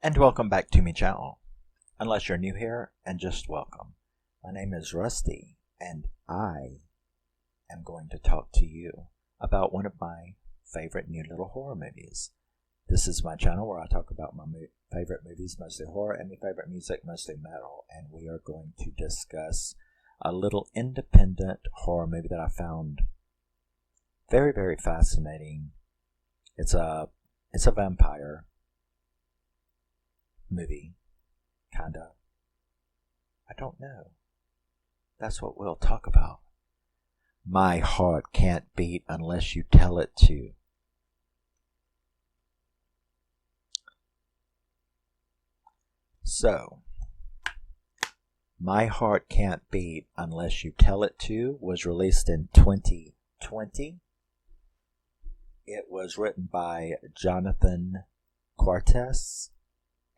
And welcome back to my channel. Unless you're new here, and just welcome. My name is Rusty, and I am going to talk to you about one of my favorite new little horror movies. This is my channel where I talk about my favorite movies, mostly horror, and my favorite music, mostly metal. And we are going to discuss a little independent horror movie that I found very, very fascinating. It's a vampire movie, kinda. I don't know. That's what we'll talk about. My heart can't beat unless you tell it to. So, My Heart Can't Beat Unless You Tell It To was released in 2020. It was written by Jonathan Cuartas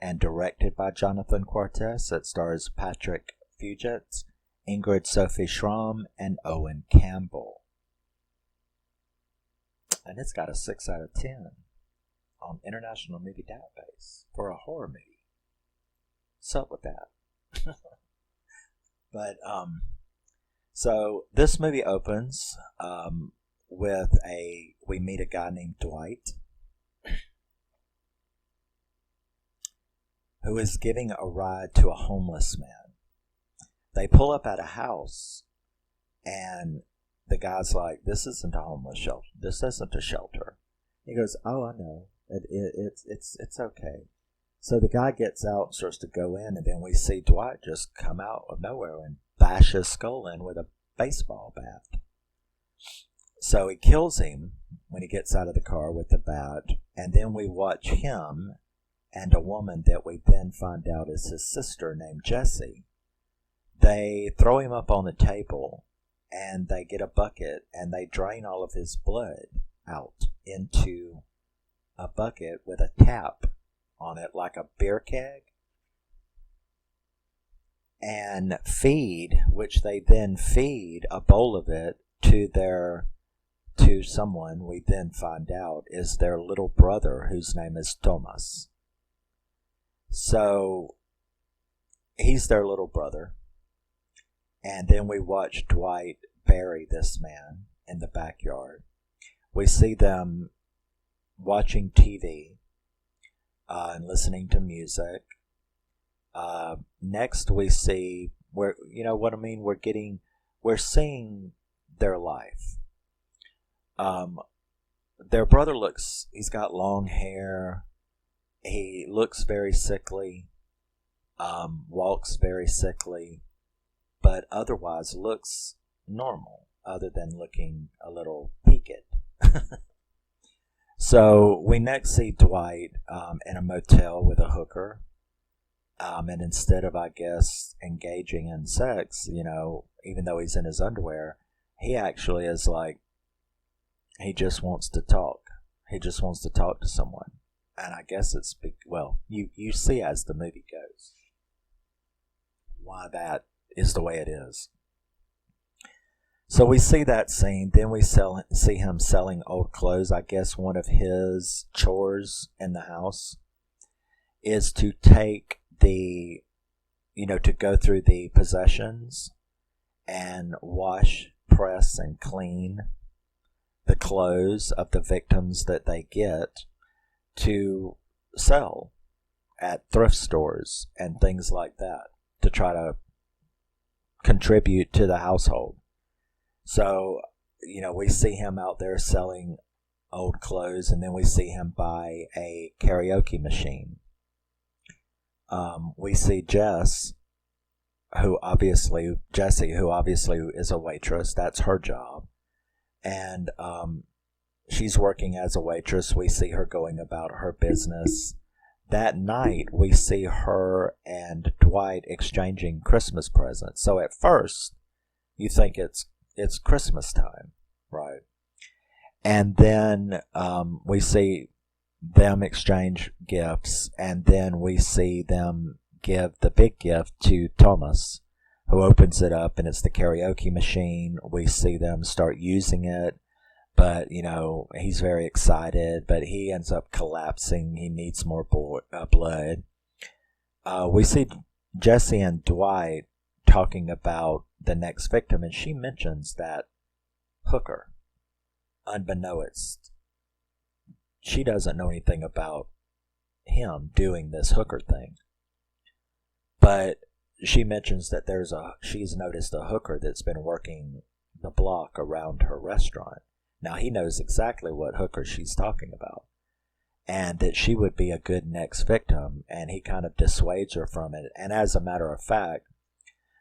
and directed by Jonathan Cuartas. It stars Patrick Fugit, Ingrid, Sophie, Schram, and Owen Campbell. And it's got a 6 out of 10 on International Movie Database for a horror movie. What's up with that? So this movie opens with we meet a guy named Dwight who is giving a ride to a homeless man. They pull up at a house, and the guy's like, "This isn't a homeless shelter. This isn't a shelter." He goes, "Oh, I know. It's okay." So the guy gets out and starts to go in, and then we see Dwight just come out of nowhere and bash his skull in with a baseball bat. So he kills him when he gets out of the car with the bat, and then we watch him and a woman that we then find out is his sister named Jessie. They throw him up on the table, and they get a bucket, and they drain all of his blood out into a bucket with a tap on it like a beer keg, and which they then feed a bowl of it to someone we then find out is their little brother, whose name is Thomas. So he's their little brother, and then we watch Dwight bury this man in the backyard. We see them watching TV and listening to music. Next we see we're seeing their life. Their brother he's got long hair. He looks very sickly, walks very sickly, but otherwise looks normal, other than looking a little peaked. So we next see Dwight in a motel with a hooker. And instead of, I guess, engaging in sex, even though he's in his underwear, he actually is like, he just wants to talk. He just wants to talk to someone. And I guess you see as the movie goes why that is the way it is. So we see that scene, then we see him selling old clothes. I guess one of his chores in the house is to take to go through the possessions and wash, press, and clean the clothes of the victims that they get to sell at thrift stores and things like that to try to contribute to the household. So, we see him out there selling old clothes, and then we see him buy a karaoke machine. We see Jessie, who obviously is a waitress. That's her job. And she's working as a waitress. We see her going about her business. That night, we see her and Dwight exchanging Christmas presents. So at first, you think it's Christmas time, right? And then we see them exchange gifts, and then we see them give the big gift to Thomas, who opens it up, and it's the karaoke machine. We see them start using it, but he's very excited, but he ends up collapsing. He needs more blood, we see Jesse and Dwight talking about the next victim, and she mentions that hooker, unbeknownst. She doesn't know anything about him doing this hooker thing. But she mentions that she's noticed a hooker that's been working the block around her restaurant. Now he knows exactly what hooker she's talking about, and that she would be a good next victim, and he kind of dissuades her from it, and as a matter of fact,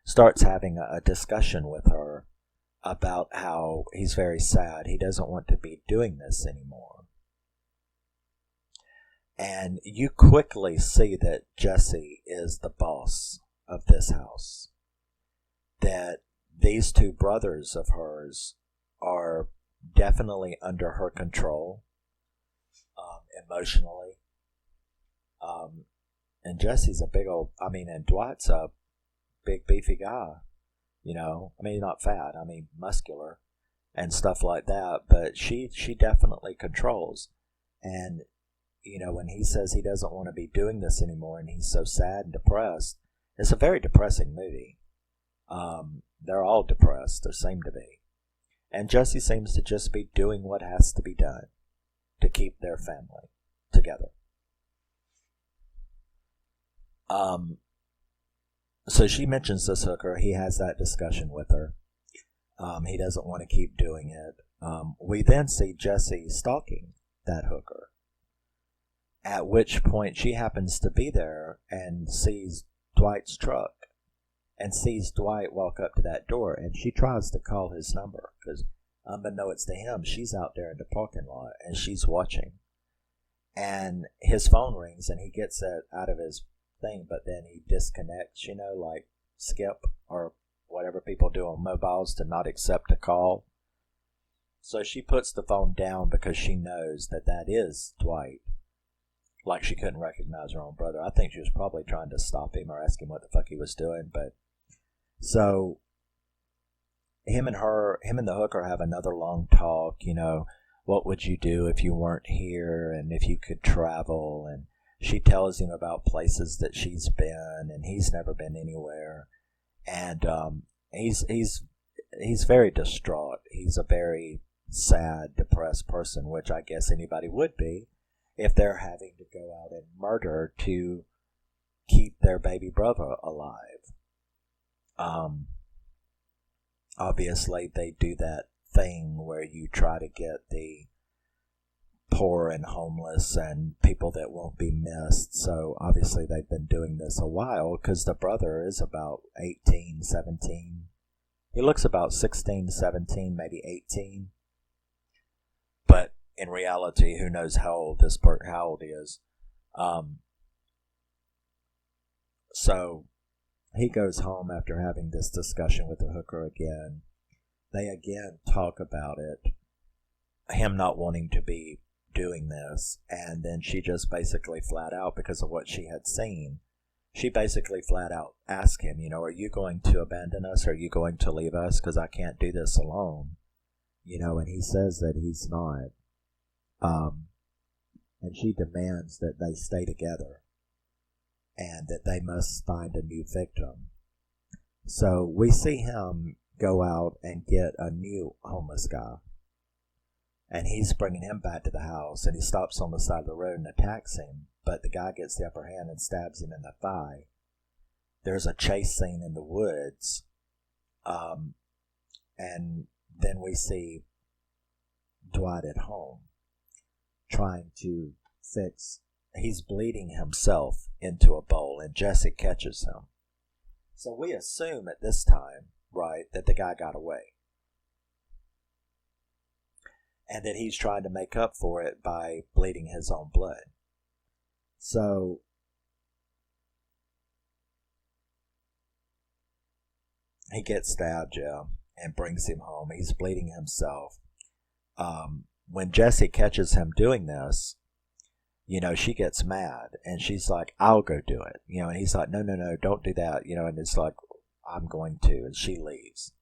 starts having a discussion with her about how he's very sad. He doesn't want to be doing this anymore. And you quickly see that Jesse is the boss of this house. That these two brothers of hers are definitely under her control, emotionally. And Jesse's a big old, and Dwight's a big beefy guy, not fat, muscular and stuff like that, but she definitely controls. And when he says he doesn't want to be doing this anymore and he's so sad and depressed, it's a very depressing movie. They're all depressed, or seem to be. And Jesse seems to just be doing what has to be done to keep their family together. So she mentions this hooker. He has that discussion with her. He doesn't want to keep doing it. We then see Jesse stalking that hooker. At which point she happens to be there and sees Dwight's truck and sees Dwight walk up to that door, and she tries to call his number because, unbeknownst to him, she's out there in the parking lot and she's watching. And his phone rings and he gets it out of his thing, but then he disconnects, like skip or whatever people do on mobiles to not accept a call. So she puts the phone down because she knows that is Dwight. Like she couldn't recognize her own brother. I think she was probably trying to stop him or ask him what the fuck he was doing. But so him and the hooker have another long talk. What would you do if you weren't here, and if you could travel? And she tells him about places that she's been, and he's never been anywhere. And he's very distraught. He's a very sad, depressed person, which I guess anybody would be if they're having to go out and murder to keep their baby brother alive. Obviously, they do that thing where you try to get the poor and homeless and people that won't be missed. So obviously they've been doing this a while, because the brother is about 18, 17. He looks about 16, 17, maybe 18. But in reality, who knows how old he is. So he goes home after having this discussion with the hooker again. They again talk about it, him not wanting to be doing this, and then she just basically flat out, because of what she had seen, she basically flat out asked him, are you going to abandon us? Are you going to leave us? Because I can't do this alone. And he says that he's not. And she demands that they stay together and that they must find a new victim. So we see him go out and get a new homeless guy. And he's bringing him back to the house, and he stops on the side of the road and attacks him, but the guy gets the upper hand and stabs him in the thigh. There's a chase scene in the woods, and then we see Dwight at home trying to fix. He's bleeding himself into a bowl, and Jesse catches him. So we assume at this time, right, that the guy got away, and that he's trying to make up for it by bleeding his own blood. So he gets stabbed, and brings him home. He's bleeding himself. When Jesse catches him doing this, she gets mad, and she's like, I'll go do it. And he's like, no, don't do that. And it's like, I'm going to, and she leaves.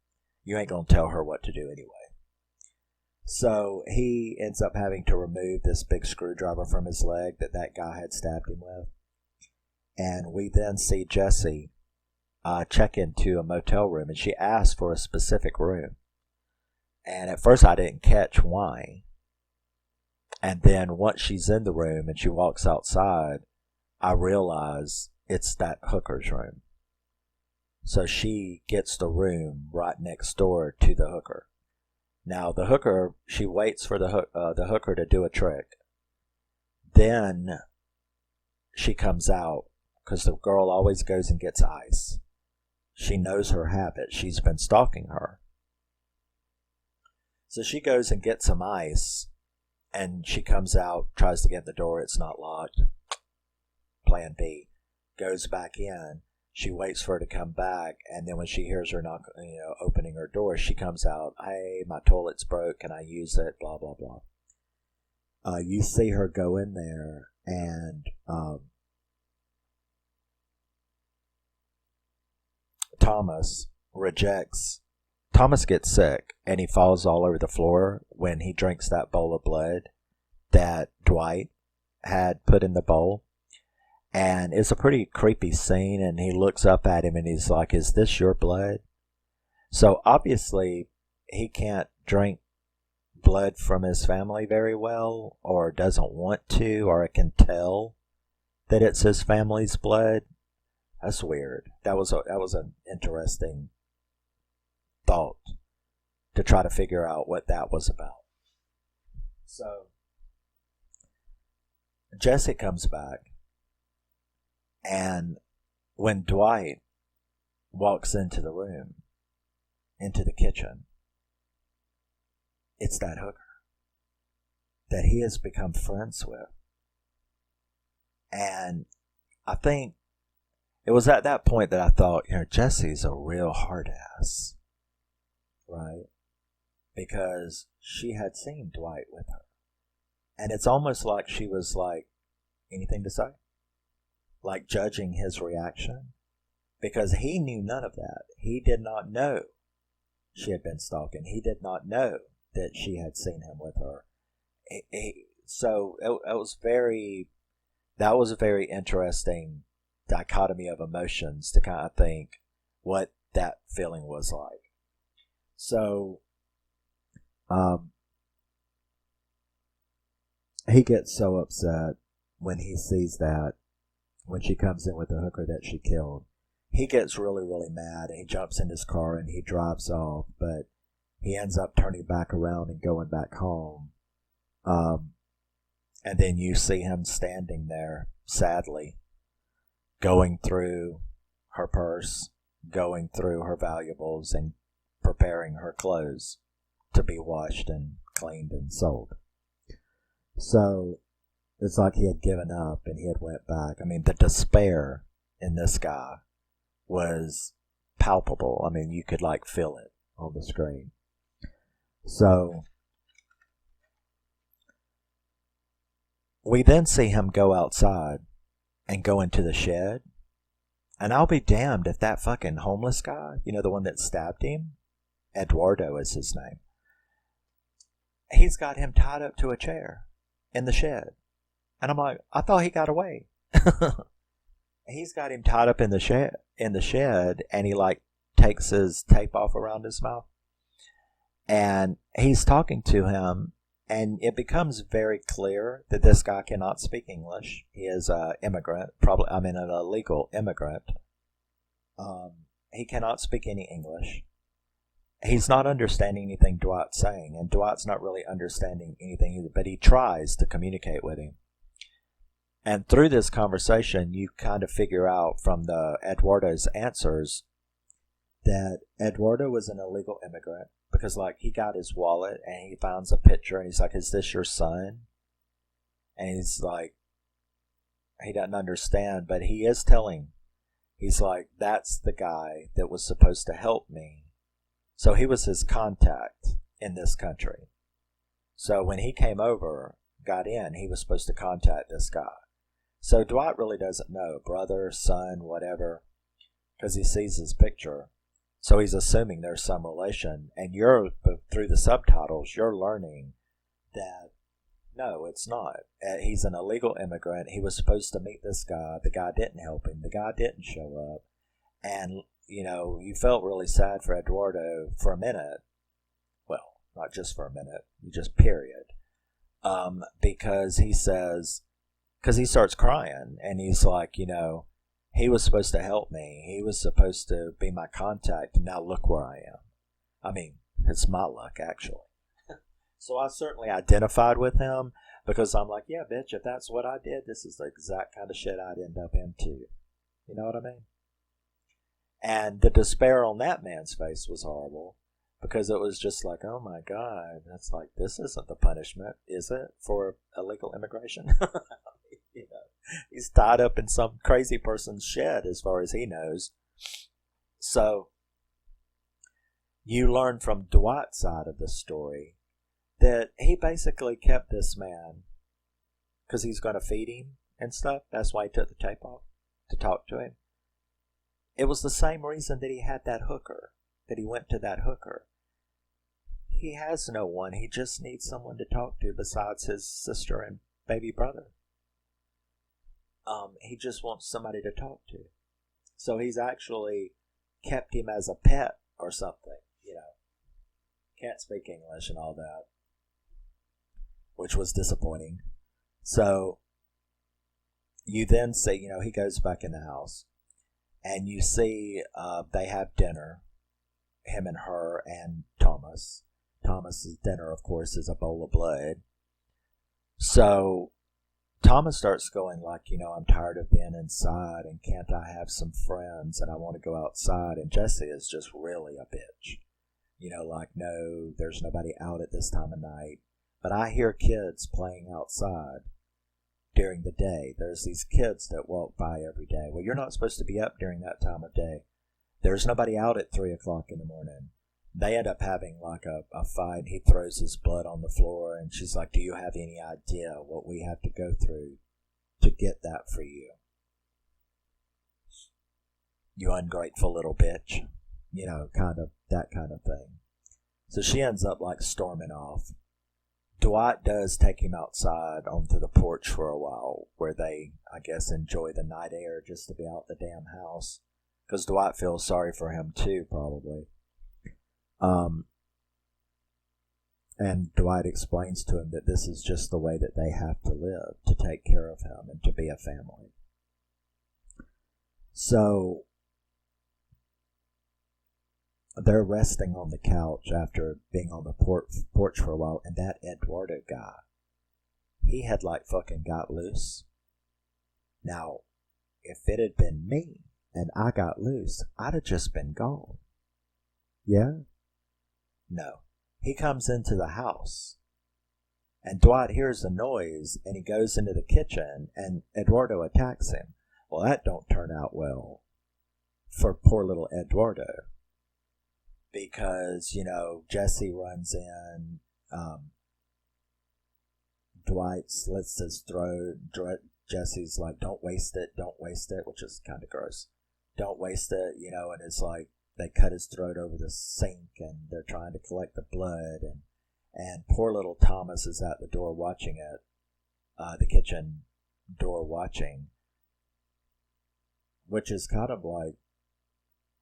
You ain't going to tell her what to do anyway. So he ends up having to remove this big screwdriver from his leg that guy had stabbed him with. And we then see Jessie check into a motel room, and she asked for a specific room. And at first I didn't catch why. And then once she's in the room and she walks outside, I realize it's that hooker's room. So she gets the room right next door to the hooker. Now the hooker, she waits for the hooker to do a trick. Then she comes out, because the girl always goes and gets ice. She knows her habit. She's been stalking her. So she goes and gets some ice, and she comes out, tries to get the door. It's not locked. Plan B. Goes back in. She waits for her to come back, and then when she hears her knock, opening her door, she comes out. Hey, my toilet's broke. Can I use it? Blah, blah, blah. You see her go in there, and Thomas gets sick, and he falls all over the floor when he drinks that bowl of blood that Dwight had put in the bowl. And it's a pretty creepy scene, and he looks up at him and he's like, is this your blood? So obviously he can't drink blood from his family very well, or doesn't want to, or I can tell that it's his family's blood. That's weird. That was an interesting thought to try to figure out what that was about. So Jesse comes back, and when Dwight walks into the room, into the kitchen, it's that hooker that he has become friends with. And I think it was at that point that I thought, Jesse's a real hard ass, right? Because she had seen Dwight with her. And it's almost like she was like, anything to say? Like judging his reaction. Because he knew none of that. He did not know she had been stalking. He did not know that she had seen him with her. That was a very interesting dichotomy of emotions to kind of think what that feeling was like. So, he gets so upset when he sees that, when she comes in with the hooker that she killed. He gets really, really mad, and he jumps in his car and he drives off, but he ends up turning back around and going back home. And then you see him standing there, sadly, going through her purse, going through her valuables, and preparing her clothes to be washed and cleaned and sold. So it's like he had given up and he had went back. I mean, the despair in this guy was palpable. I mean, you could feel it on the screen. So we then see him go outside and go into the shed. And I'll be damned if that fucking homeless guy, the one that stabbed him, Eduardo is his name, he's got him tied up to a chair in the shed. And I'm like, I thought he got away. He's got him tied up in the shed, and he takes his tape off around his mouth. And he's talking to him, and it becomes very clear that this guy cannot speak English. He is an immigrant, an illegal immigrant. He cannot speak any English. He's not understanding anything Dwight's saying, and Dwight's not really understanding anything either, but he tries to communicate with him. And through this conversation, you kind of figure out from Eduardo's answers that Eduardo was an illegal immigrant, because he got his wallet and he finds a picture and he's like, is this your son? And he's like, he doesn't understand, but he is telling, he's like, that's the guy that was supposed to help me. So he was his contact in this country. So when he came over, got in, he was supposed to contact this guy. So Dwight really doesn't know, brother, son, whatever, because he sees his picture. So he's assuming there's some relation. And through the subtitles, you're learning that No, it's not. He's an illegal immigrant. He was supposed to meet this guy. The guy didn't help him. The guy didn't show up. And, you felt really sad for Eduardo for a minute. Well, not just for a minute, just period. Because he starts crying, and he's like, he was supposed to help me. He was supposed to be my contact, and now look where I am. I mean, it's my luck, actually. So I certainly identified with him, because I'm like, yeah, bitch, if that's what I did, this is the exact kind of shit I'd end up in too. You know what I mean? And the despair on that man's face was horrible, because it was just like, oh my God, that's like, this isn't the punishment, is it, for illegal immigration? He's tied up in some crazy person's shed as far as he knows. So you learn from Dwight's side of the story that he basically kept this man because he's going to feed him and stuff. That's why he took the tape off, to talk to him. It was the same reason that he had that hooker, that he went to that hooker. He has no one. He just needs someone to talk to besides his sister and baby brother. He just wants somebody to talk to. So he's actually kept him as a pet or something, Can't speak English and all that, which was disappointing. So you then see, he goes back in the house, and you see they have dinner, him and her and Thomas. Thomas's dinner, of course, is a bowl of blood. So Thomas starts going like, I'm tired of being inside, and can't I have some friends, and I want to go outside. And Jesse is just really a bitch. Like, no, there's nobody out at this time of night. But I hear kids playing outside during the day. There's these kids that walk by every day. Well, you're not supposed to be up during that time of day. There's nobody out at 3 o'clock in the morning. They end up having like a fight. He throws his blood on the floor, and she's like, do you have any idea what we have to go through to get that for you? You ungrateful little bitch. Kind of that kind of thing. So she ends up like storming off. Dwight does take him outside onto the porch for a while, where they, I guess, enjoy the night air just to be out the damn house. Because Dwight feels sorry for him too, probably. And Dwight explains to him that this is just the way that they have to live, to take care of him and to be a family. So they're resting on the couch after being on the porch for a while, and that Eduardo guy, he had like fucking got loose. Now, if it had been me and I got loose, I'd have just been gone. Yeah? No. He comes into the house, and Dwight hears a noise, and he goes into the kitchen, and Eduardo attacks him. Well, that don't turn out well for poor little Eduardo. Because, Jesse runs in, Dwight slits his throat, Jesse's like, don't waste it, which is kind of gross. Don't waste it, and it's like, they cut his throat over the sink, and they're trying to collect the blood, and poor little Thomas is at the door watching it, the kitchen door watching, which is kind of like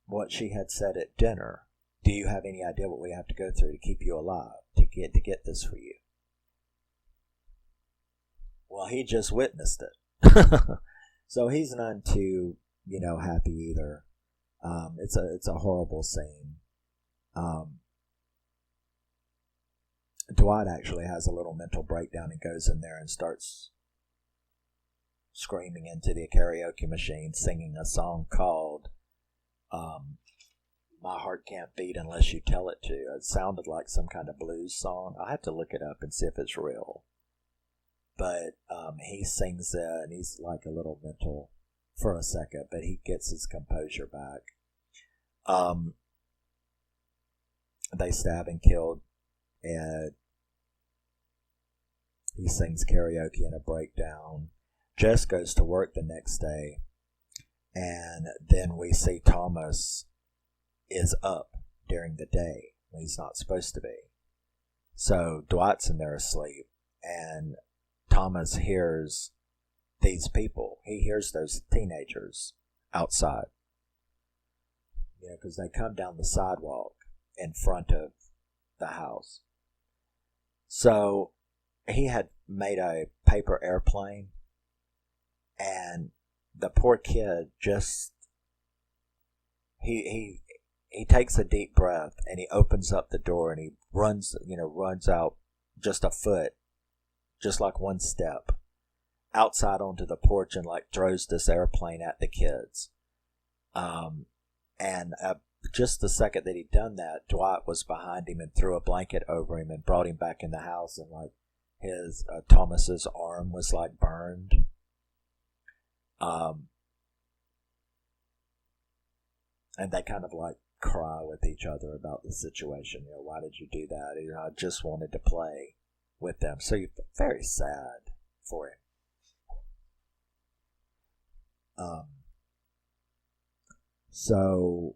what she had said at dinner. Do you have any idea what we have to go through to keep you alive, to get this for you? Well, he just witnessed it. So he's none too, happy either. It's a horrible scene. Dwight actually has a little mental breakdown and goes in there and starts screaming into the karaoke machine, singing a song called My Heart Can't Beat Unless You Tell It To. It sounded like some kind of blues song. I have to look it up and see if it's real. But he sings it, and he's like a little mental for a second, but he gets his composure back. They stab and kill Ed. He sings karaoke in a breakdown. Jess goes to work the next day, and then we see Thomas is up during the day when he's not supposed to be. So Dwight's in there asleep, and Thomas hears these people. He hears those teenagers outside. Because they come down the sidewalk in front of the house. So he had made a paper airplane, and the poor kid just he takes a deep breath, and he opens up the door, and he runs out just a foot, just like one step outside onto the porch, and like throws this airplane at the kids. And just the second that he'd done that, Dwight was behind him and threw a blanket over him and brought him back in the house, and like his Thomas's arm was like burned. And they kind of like cry with each other about the situation. Why did you do that? I just wanted to play with them. So you're very sad for him. So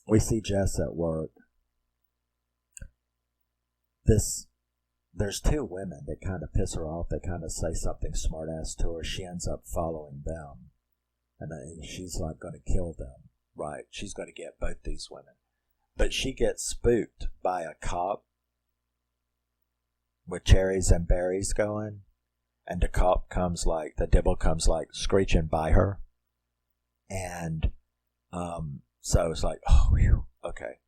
we see Jess at work. There's two women that kind of piss her off. They kind of say something smart ass to her. She ends up following them. And she's like going to kill them. Right. She's going to get both these women. But she gets spooked by a cop with cherries and berries going. And the cop comes like, the dibble comes like screeching by her. And so it's like, oh, whew, okay.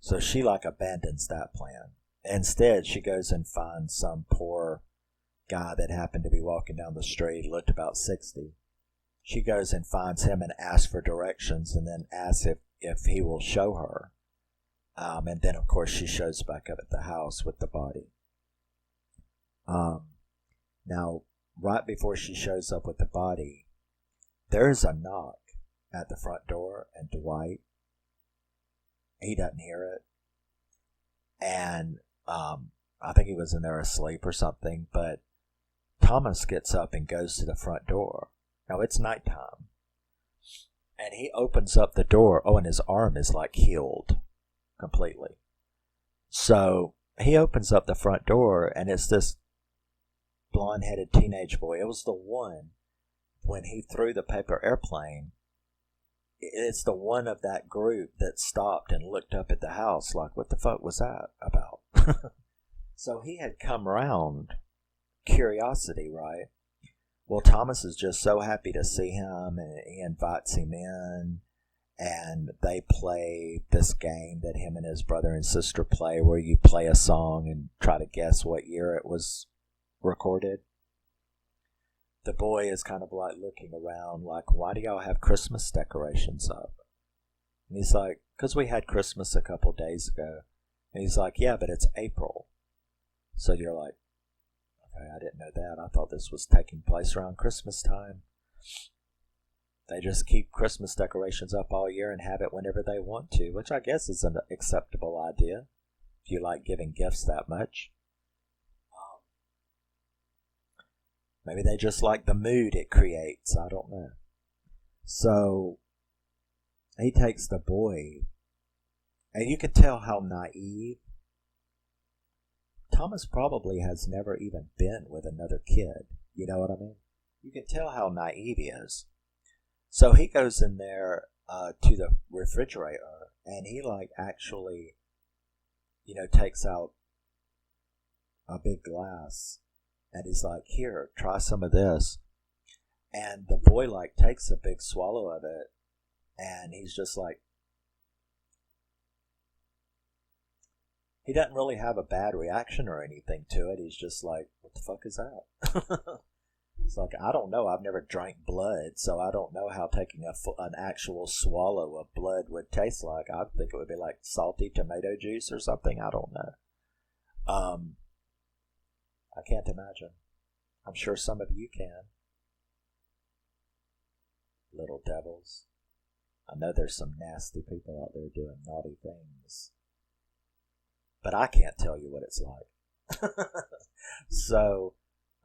So she like abandons that plan. Instead, she goes and finds some poor guy that happened to be walking down the street, looked about 60. She goes and finds him and asks for directions, and then asks if he will show her. And then, of course, she shows back up at the house with the body. Now, right before she shows up with the body, there's a knock at the front door, and Dwight, he doesn't hear it. And I think he was in there asleep or something, but Thomas gets up and goes to the front door. Now, it's nighttime. And he opens up the door. Oh, and his arm is like healed completely. So he opens up the front door, and it's this blonde-headed teenage boy. It was the one when he threw the paper airplane. It's the one of that group that stopped and looked up at the house like, what the fuck was that about? So he had come around curiosity, right? Well, Thomas is just so happy to see him, and he invites him in, and they play this game that him and his brother and sister play, where you play a song and try to guess what year it was recorded. The boy is kind of like looking around like, why do y'all have Christmas decorations up? And he's like, because we had Christmas a couple days ago. And he's like, yeah, but it's April. So you're like, okay, I didn't know that. I thought this was taking place around Christmas time. They just keep Christmas decorations up all year and have it whenever they want to, which I guess is an acceptable idea if you like giving gifts that much. Maybe they just like the mood it creates. I don't know. So he takes the boy, and you could tell how naive. Thomas probably has never even been with another kid. You know what I mean? You can tell how naive he is. So he goes in there to the refrigerator, and he like actually, takes out a big glass. And he's like, here, try some of this. And the boy like takes a big swallow of it. And he's just like, he doesn't really have a bad reaction or anything to it. He's just like, what the fuck is that? It's like, I don't know. I've never drank blood, so I don't know how taking an actual swallow of blood would taste like. I think it would be like salty tomato juice or something. I don't know. I can't imagine. I'm sure some of you can. Little devils. I know there's some nasty people out there doing naughty things. But I can't tell you what it's like. So,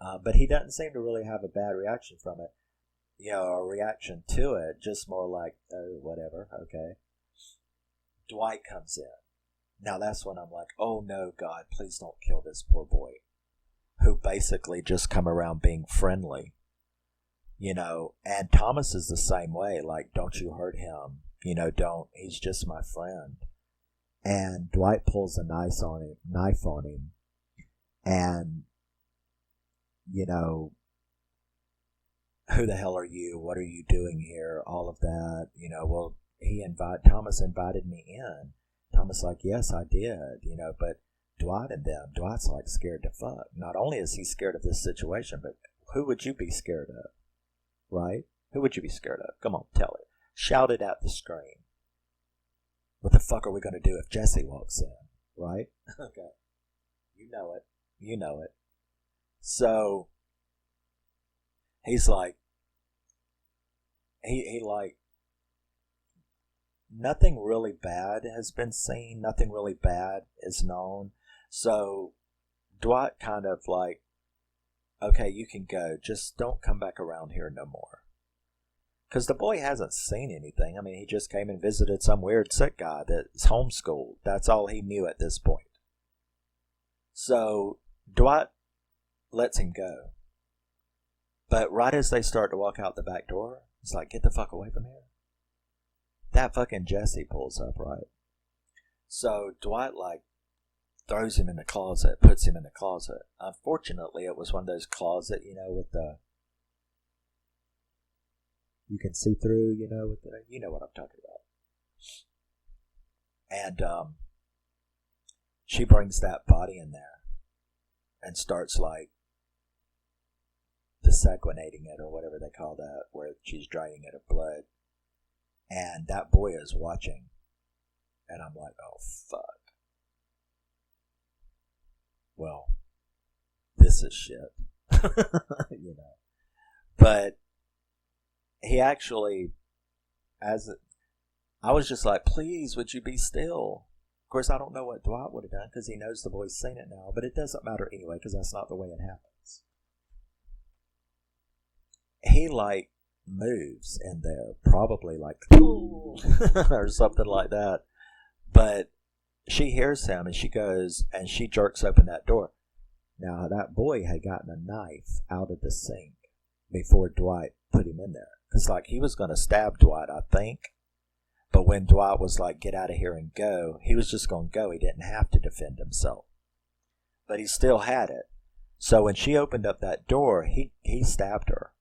but he doesn't seem to really have a bad reaction from it. A reaction to it, just more like, oh, whatever, okay. Dwight comes in. Now that's when I'm like, oh no, God, please don't kill this poor boy who basically just come around being friendly, and Thomas is the same way. Like, don't you hurt him, he's just my friend. And Dwight pulls a knife on him, and, who the hell are you? What are you doing here? All of that, well, Thomas invited me in. Thomas like, yes, I did, but Dwight's like scared to fuck. Not only is he scared of this situation, but who would you be scared of? Right? Who would you be scared of? Come on, tell it. Shout it at the screen. What the fuck are we going to do if Jesse walks in? Right? Okay. You know it. So, he's like, he like, nothing really bad has been seen. Nothing really bad is known. So, Dwight kind of like, okay, you can go. Just don't come back around here no more. Because the boy hasn't seen anything. I mean, he just came and visited some weird sick guy that's homeschooled. That's all he knew at this point. So, Dwight lets him go. But right as they start to walk out the back door, it's like, get the fuck away from here. That fucking Jesse pulls up, right? So, Dwight, like, throws him in the closet, puts him in the closet. Unfortunately, it was one of those closet, with the, you can see through, with the, you know what I'm talking about. And she brings that body in there and starts like desanguinating it, or whatever they call that, where she's draining it of blood. And that boy is watching. And I'm like, oh fuck. Well, this is shit. But he actually, I was just like, please, would you be still? Of course, I don't know what Dwight would have done because he knows the boy's seen it now, but it doesn't matter anyway because that's not the way it happens. He, like, moves in there, probably like, or something like that. But she hears him and she goes and she jerks open that door. Now, that boy had gotten a knife out of the sink before Dwight put him in there. Because, like, he was going to stab Dwight, I think. But when Dwight was like, get out of here and go, he was just going to go. He didn't have to defend himself. But he still had it. So when she opened up that door, he stabbed her.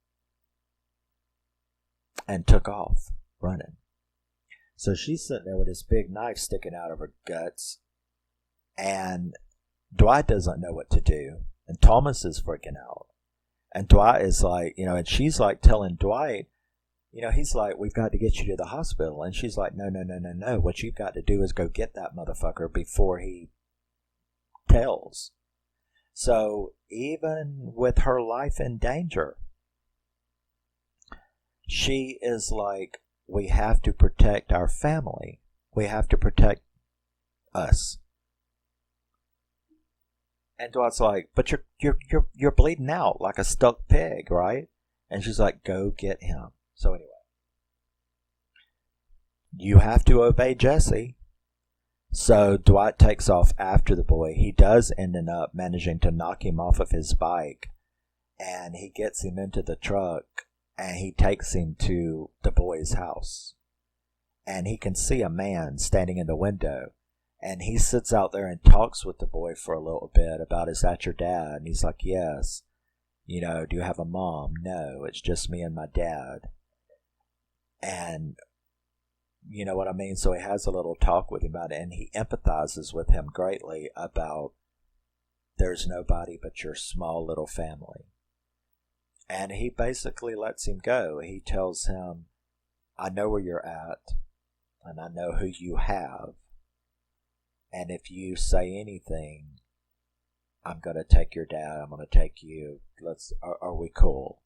And took off, running. So she's sitting there with this big knife sticking out of her guts. And Dwight doesn't know what to do. And Thomas is freaking out. And Dwight is like, and she's like telling Dwight, he's like, we've got to get you to the hospital. And she's like, no. What you've got to do is go get that motherfucker before he tells. So even with her life in danger, she is like, we have to protect our family. We have to protect us. And Dwight's like, but you're bleeding out like a stuck pig, right? And she's like, go get him. So anyway, you have to obey Jesse. So Dwight takes off after the boy. He does end up managing to knock him off of his bike, and he gets him into the truck. And he takes him to the boy's house. And he can see a man standing in the window. And he sits out there and talks with the boy for a little bit about, is that your dad? And he's like, yes. Do you have a mom? No, it's just me and my dad. And, you know what I mean? So he has a little talk with him about it. And he empathizes with him greatly about, there's nobody but your small little family. And he basically lets him go. He tells him, I know where you're at, and I know who you have. And if you say anything, I'm going to take your dad. I'm going to take you. Are we cool?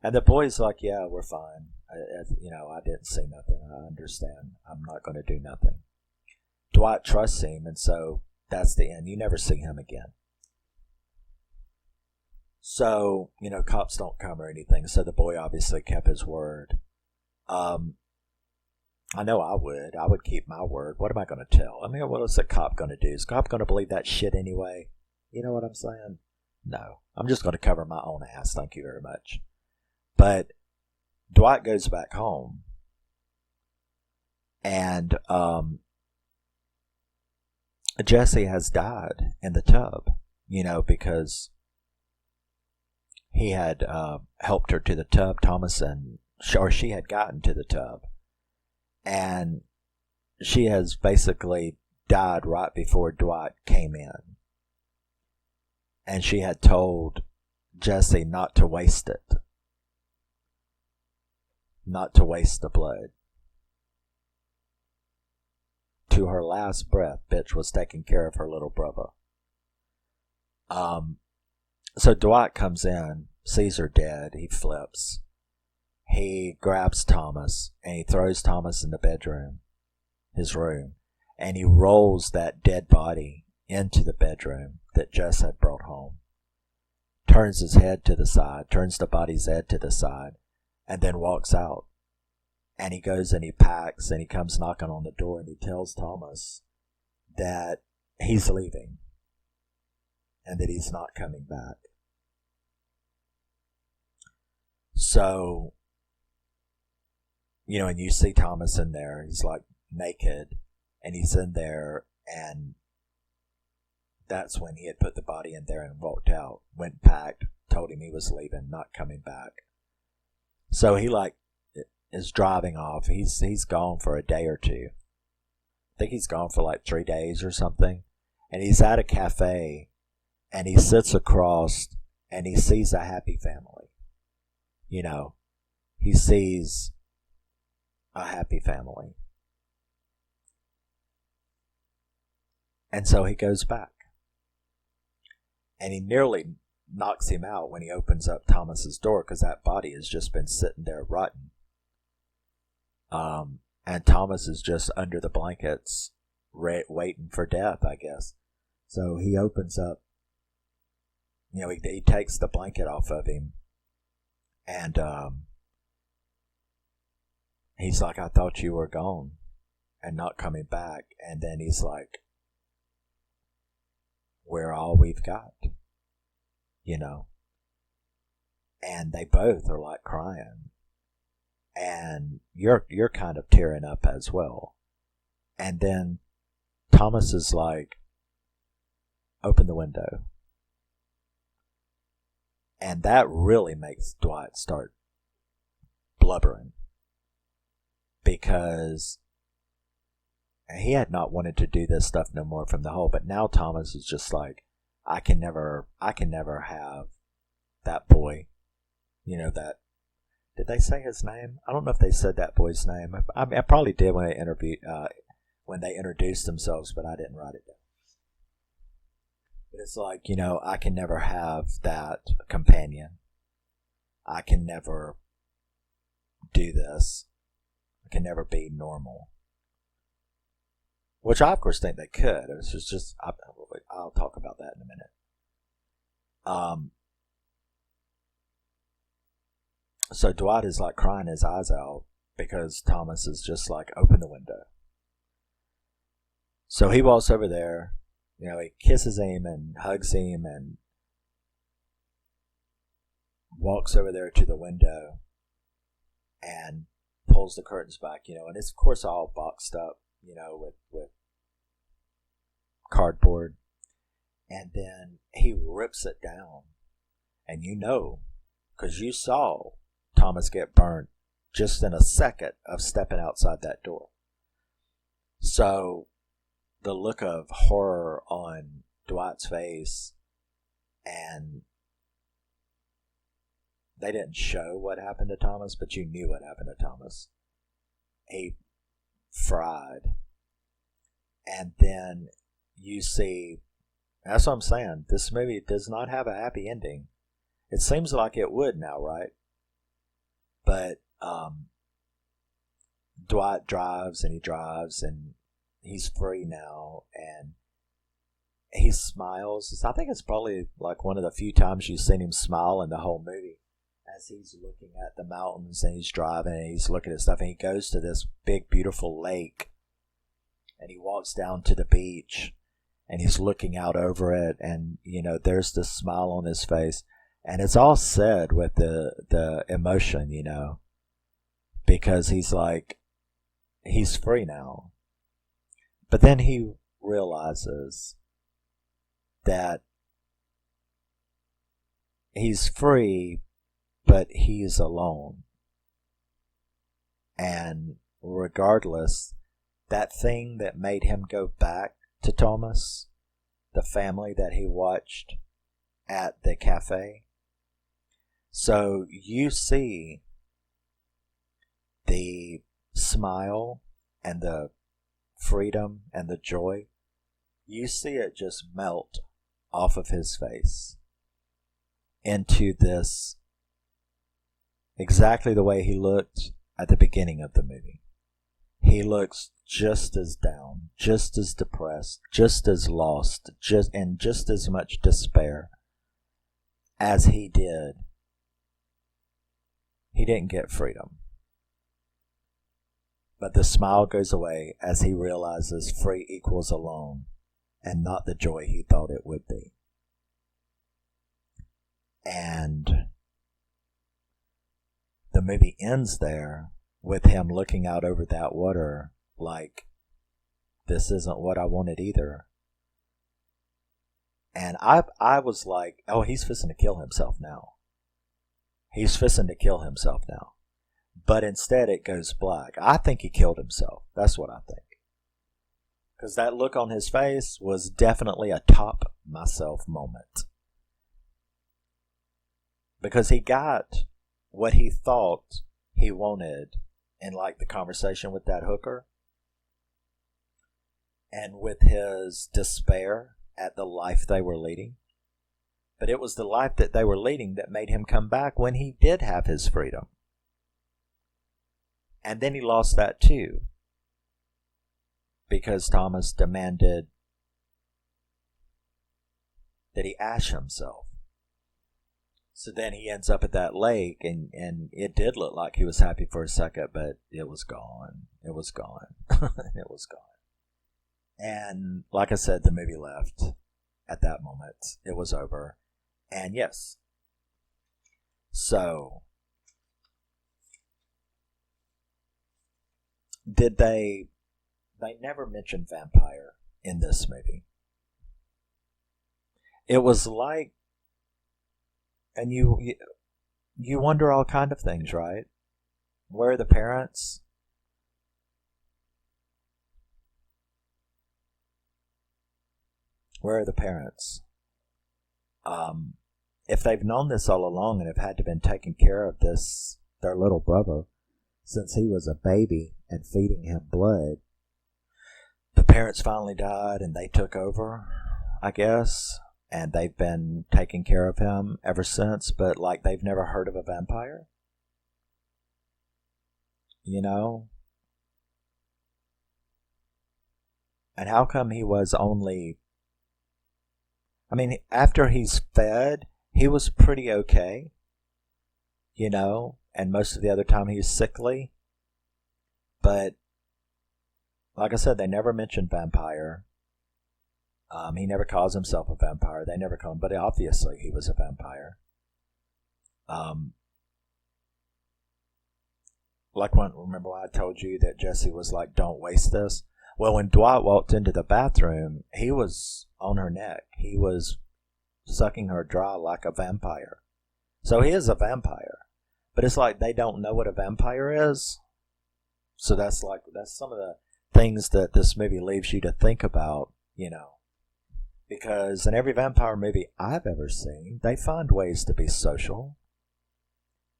And the boy's like, yeah, we're fine. I didn't see nothing. I understand. I'm not going to do nothing. Dwight trusts him, and so that's the end. You never see him again. So, cops don't come or anything. So the boy obviously kept his word. I know I would. I would keep my word. What am I going to tell? I mean, what is the cop going to do? Is the cop going to believe that shit anyway? You know what I'm saying? No. I'm just going to cover my own ass. Thank you very much. But Dwight goes back home. And Jesse has died in the tub, because he had helped her to the tub, Thomas, or she had gotten to the tub. And she has basically died right before Dwight came in. And she had told Jesse not to waste it. Not to waste the blood. To her last breath, bitch was taking care of her little brother. So Dwight comes in, sees her dead, he flips. He grabs Thomas, and he throws Thomas in the bedroom, his room, and he rolls that dead body into the bedroom that Jess had brought home. Turns his head to the side, turns the body's head to the side, and then walks out. And he goes and he packs, and he comes knocking on the door, and he tells Thomas that he's leaving and that he's not coming back. So, and you see Thomas in there, he's like naked, and he's in there, and that's when he had put the body in there and walked out, went packed, told him he was leaving, not coming back. So he is driving off. He's gone for a day or two. I think he's gone for 3 days or something. And he's at a cafe, and he sits across, and he sees a happy family. He sees a happy family. And so he goes back. And he nearly knocks him out when he opens up Thomas's door, because that body has just been sitting there rotting. And Thomas is just under the blankets, waiting for death, I guess. So he opens up, he takes the blanket off of him, and he's like, I thought you were gone and not coming back. And then he's like, we're all we've got, And they both are crying. And you're kind of tearing up as well. And then Thomas is like, open the window. And that really makes Dwight start blubbering. Because he had not wanted to do this stuff no more from the hole. But now Thomas is just like, I can never have that boy, that. Did they say his name? I don't know if they said that boy's name. I probably did when they introduced themselves, but I didn't write it down. But it's like, I can never have that companion. I can never do this. I can never be normal. Which I, of course, think they could. It's just I'll talk about that in a minute. So Dwight is crying his eyes out because Thomas is just open the window. So he walks over there, he kisses him and hugs him and walks over there to the window and pulls the curtains back, and it's of course all boxed up, with cardboard. And then he rips it down. And because you saw Thomas get burned just in a second of stepping outside that door. So the look of horror on Dwight's face, and they didn't show what happened to Thomas, but you knew what happened to Thomas. He fried. And then you see, that's what I'm saying, this movie does not have a happy ending. It seems like it would now, right? But Dwight drives and he's free now, and he smiles. I think it's probably one of the few times you've seen him smile in the whole movie. as he's looking at the mountains and he's driving and he's looking at stuff, and he goes to this big, beautiful lake, and he walks down to the beach, and he's looking out over it, and, there's this smile on his face, and it's all said with the emotion, because he's like, he's free now. But then he realizes that he's free, but he's alone. And regardless, that thing that made him go back to Thomas, the family that he watched at the cafe. So you see the smile and the freedom and the joy. You see it just melt off of his face into this exactly the way he looked at the beginning of the movie. He looks just as down, just as depressed, just as lost, and just as much despair as he did. He didn't get freedom. But the smile goes away as he realizes free equals alone, and not the joy he thought it would be. And the movie ends there with him looking out over that water like, this isn't what I wanted either. And I was like, oh, he's fixing to kill himself now. He's fixing to kill himself now. But instead it goes black. I think he killed himself. That's what I think. Because that look on his face was definitely a top myself moment. Because he got what he thought he wanted in like the conversation with that hooker. And with his despair at the life they were leading. But it was the life that they were leading that made him come back when he did have his freedom. And then he lost that too. Because Thomas demanded that he ash himself. So then he ends up at that lake, and it did look like he was happy for a second, but it was gone. It was gone. It was gone. And like I said, the movie left at that moment. It was over. And yes. So, did they never mentioned vampire in this movie. It was like, and you wonder all kind of things, right? Where are the parents? Where are the parents? If they've known this all along and have had to been taking care of this, their little brother, since he was a baby and feeding him blood, the parents finally died and they took over, I guess, and they've been taking care of him ever since, but like they've never heard of a vampire. You know? And how come he was only... I mean, after he's fed, he was pretty okay, you know, and most of the other time he was sickly. But, like I said, they never mentioned vampire. He never calls himself a vampire. They never call him, but obviously he was a vampire. Remember when I told you that Jesse was like, don't waste this? Well, when Dwight walked into the bathroom, he was on her neck. He was sucking her dry like a vampire. So he is a vampire. But it's like they don't know what a vampire is. So that's some of the things that this movie leaves you to think about, you know. Because in every vampire movie I've ever seen, they find ways to be social.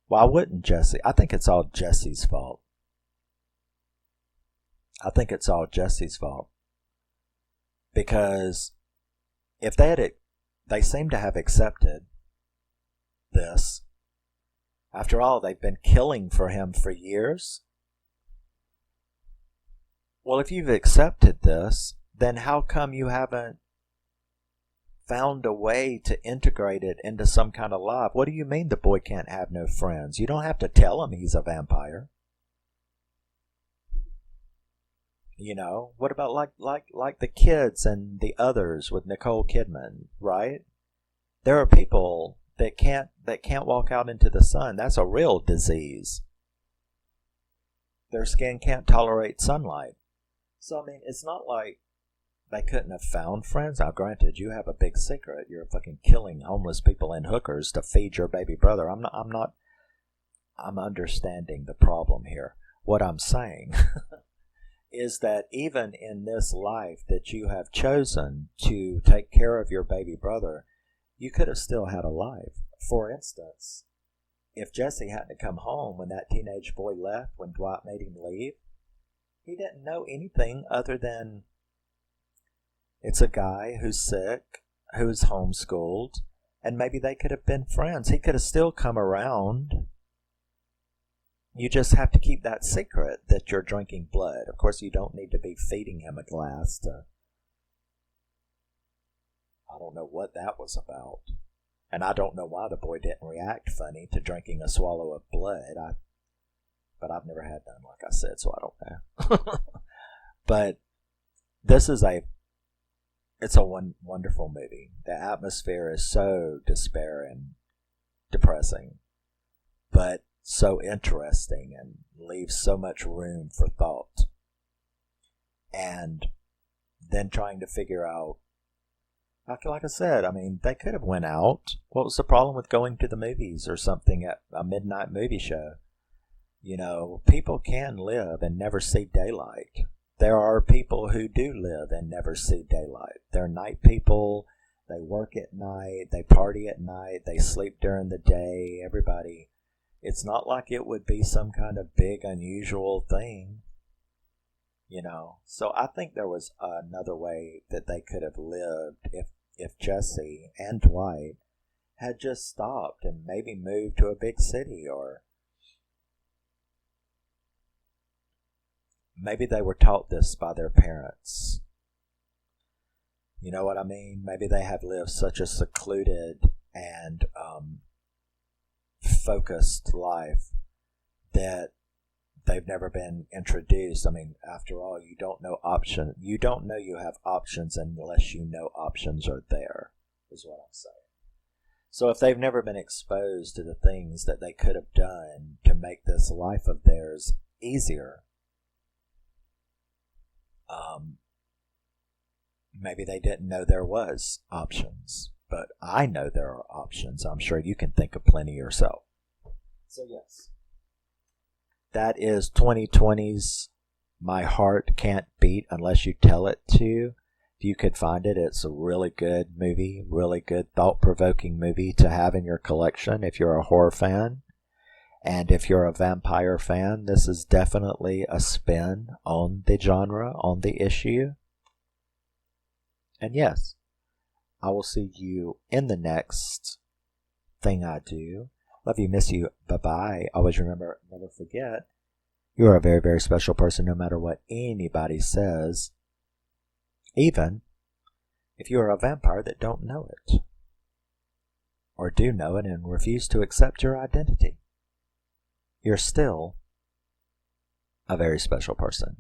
Why wouldn't Jesse? I think it's all Jesse's fault. Because if they seem to have accepted this. After all, they've been killing for him for years. Well, if you've accepted this, then how come you haven't found a way to integrate it into some kind of life. What do you mean the boy can't have no friends? You don't have to tell him he's a vampire. What about like the kids and the others with Nicole Kidman, right? There are people that can't walk out into the sun. That's a real disease. Their skin can't tolerate sunlight. So I mean, it's not like they couldn't have found friends. Now, granted, you have a big secret. You're fucking killing homeless people and hookers to feed your baby brother. I'm understanding the problem here. What I'm saying is that even in this life that you have chosen to take care of your baby brother, you could have still had a life. For instance, if Jesse hadn't come home when that teenage boy left, when Dwight made him leave, he didn't know anything other than it's a guy who's sick, who's homeschooled, and maybe they could have been friends. He could have still come around. You just have to keep that secret that you're drinking blood. Of course, you don't need to be feeding him a glass to... I don't know what that was about. And I don't know why the boy didn't react funny to drinking a swallow of blood. But I've never had none, like I said, so I don't know. But this is it's a wonderful movie. The atmosphere is so despair and depressing, but so interesting and leaves so much room for thought. And then trying to figure out, like I said, I mean, they could have went out. What was the problem with going to the movies or something at a midnight movie show? People can live and never see daylight. There are people who do live and never see daylight. They're night people. They work at night. They party at night. They sleep during the day. Everybody. It's not like it would be some kind of big, unusual thing. So I think there was another way that they could have lived if Jesse and Dwight had just stopped and maybe moved to a big city, or maybe they were taught this by their parents. You know what I mean? Maybe they have lived such a secluded and focused life that they've never been introduced. I mean, after all, you don't know you have options unless you know options are there, is what I'm saying. So if they've never been exposed to the things that they could have done to make this life of theirs easier, maybe they didn't know there was options. But I know there are options. I'm sure you can think of plenty yourself. So yes, that is 2020's My Heart Can't Beat Unless You Tell It To. If you could find it, it's a really good movie, really good thought-provoking movie to have in your collection if you're a horror fan. And if you're a vampire fan, this is definitely a spin on the genre, on the issue. And yes, I will see you in the next thing I do. Love you, miss you, bye-bye. Always remember, never forget, you are a very, very special person no matter what anybody says. Even if you are a vampire that don't know it. Or do know it and refuse to accept your identity. You're still a very special person.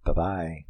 Bye-bye.